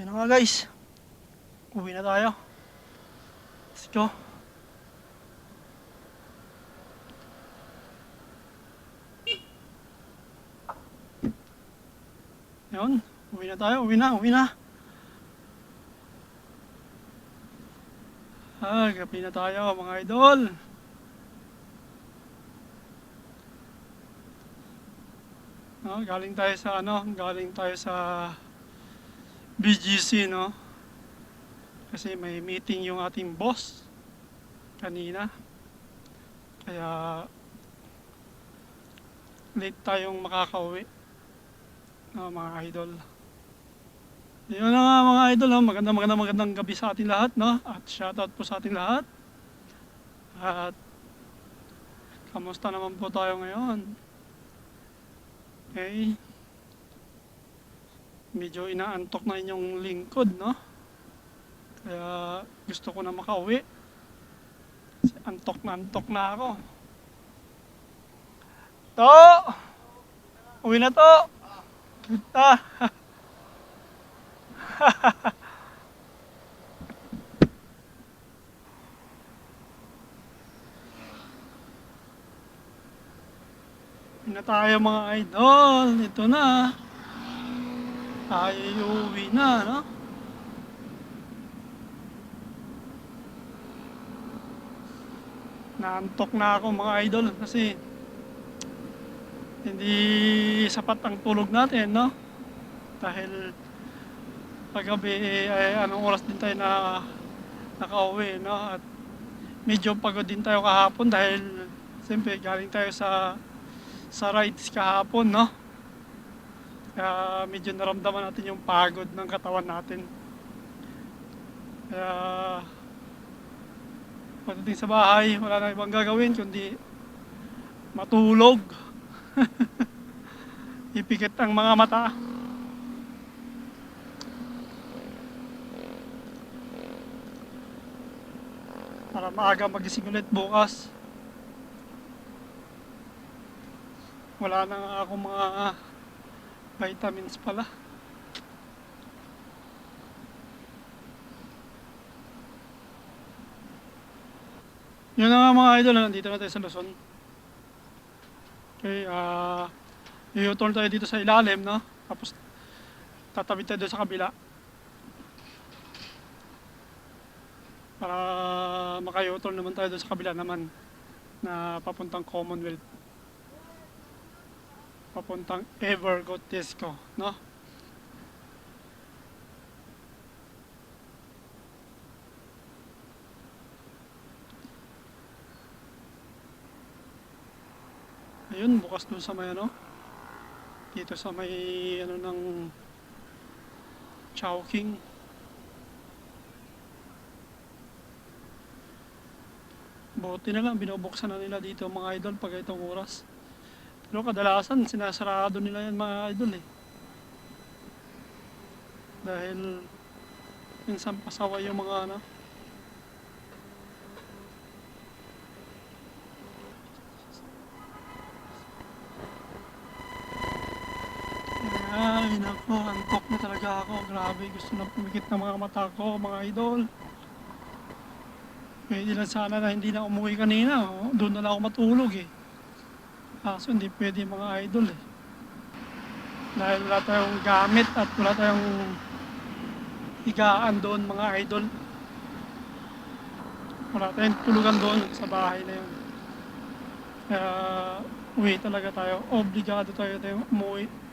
Yun na nga guys, uwi na tayo. Let's go. Yun, uwi na tayo, uwi na. Gabi na tayo mga idol. No, galing tayo sa BGC, no? Kasi may meeting yung ating boss kanina. Kaya late tayong makakauwi, no, mga idol. Yun na nga mga idol, no? Magandang gabi sa ating lahat, no? At shoutout po sa ating lahat. At kamusta naman po tayo ngayon? Okay. Medyo inaantok na inyong lingkod, no? Kaya gusto ko na makauwi. Kasi antok na ako. To! Uwi na to! Ah, uwi na tayo mga idol. Ito na. Tayo uwi na, no? Naantok na ako mga idol kasi hindi sapat ang tulog natin, no? Dahil paggabi ay anong oras din tayo na nakauwi, no? At medyo pagod din tayo kahapon dahil siyempre galing tayo sa rides kahapon, no? Kaya medyo naramdaman natin yung pagod ng katawan natin. Kaya pagdating sa bahay, wala na ibang gagawin kundi matulog. Ipikit ang mga mata. Para maaga magising ulit bukas. Wala na nga akong mga vitamins pala. Yun na nga mga idol, nandito na tayo sa Luzon. Okay, i-U-turn tayo dito sa ilalim, no? Tapos tatawid tayo doon sa kabila. Para maka-U-turn naman tayo doon sa kabila naman na papuntang Commonwealth. Papuntang Evergotesco, no? Ayun, bukas dun sa may ano, dito sa may ano ng Chowking. Buti na lang, binubuksan na nila dito mga idol pag itong oras. Pero kadalasan, sinasarado nila yan mga idol eh. Dahil minsan pasaway yung mga ano. Ay, nako, antok na talaga ako. Grabe, gusto na pumikit ng mga mata ko, mga idol. Pwede lang sana na hindi na umuwi kanina. Oh. Doon na lang ako matulog eh. Kaso hindi pwede mga idol eh. Dahil wala tayong gamit at wala tayong higaan doon mga idol. Wala tayong tulugan doon sa bahay na yun. Kaya uwi talaga tayo. Obligado tayo umuwi.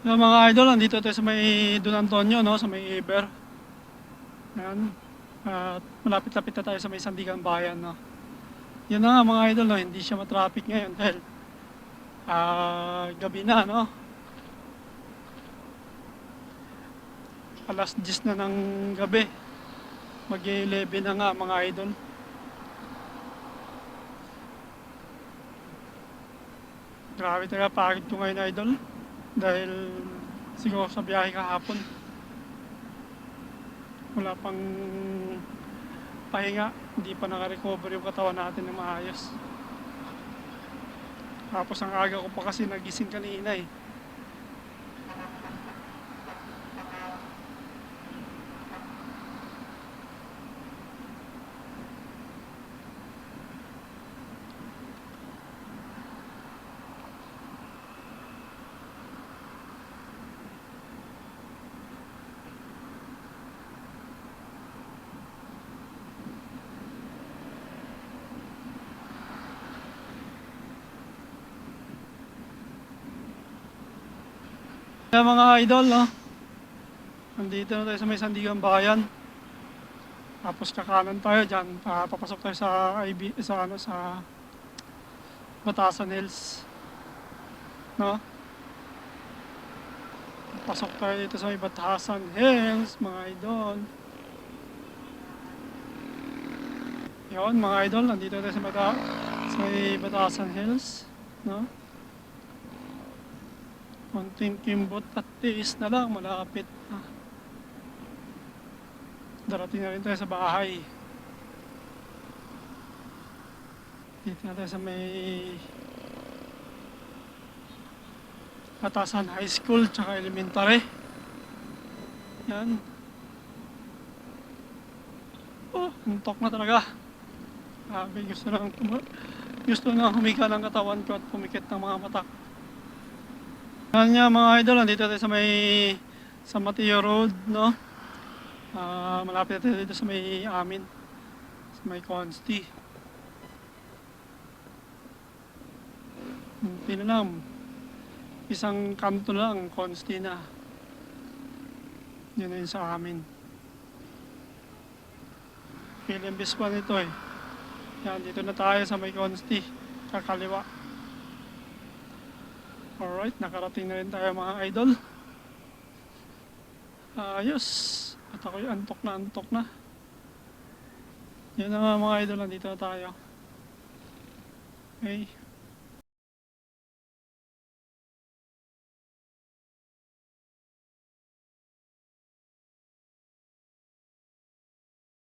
Yung mga idol, nandito tayo sa may Don Antonio, no? Sa may Iber. Yan. At malapit-lapit na tayo sa may Sandigan Bayan, no? Yan na nga mga idol, no? Hindi siya matraffic ngayon dahil gabi na, no? Alas 10 na ng gabi. Mag-11 na nga mga idol. Grabe talaga pagod ko ngayon idol. Dahil siguro sa biyahe kahapon, wala pang pahinga, hindi pa naka-recover yung katawan natin ng maayos. Tapos ang aga ko pa kasi nagising kanina eh. Kaya mga idol, no? Nandito na tayo sa may Sandigan Bayan. Tapos kakanan tayo dyan, papasok tayo sa sa Batasan Hills, no? Pasok tayo dito sa may Batasan Hills, mga idol. Yun, mga idol, nandito tayo sa may Batasan Hills, no? Konting kimbot at tiis na lang, malapit na. Darating na rin tayo sa bahay. Dito na tayo sa may Batasan High School tsaka Elementary. Yan. Oh, antok na talaga. Grabe, gusto na humika ng katawan ko at pumikit ng mga mata. Yan nga mga idol, nandito tayo sa Mateo Road, no? Malapit tayo dito sa may amin, sa may Consti. Hindi na lang, isang kanto lang, Consti na. Yun na yun sa amin. Philippine Bispan ito eh. Yan, dito na tayo sa may Consti, kakaliwa. Alright, nakarating na rin tayo mga idol. Ayos. At ako'y antok na. Yan na mga idol, nandito na tayo. Okay.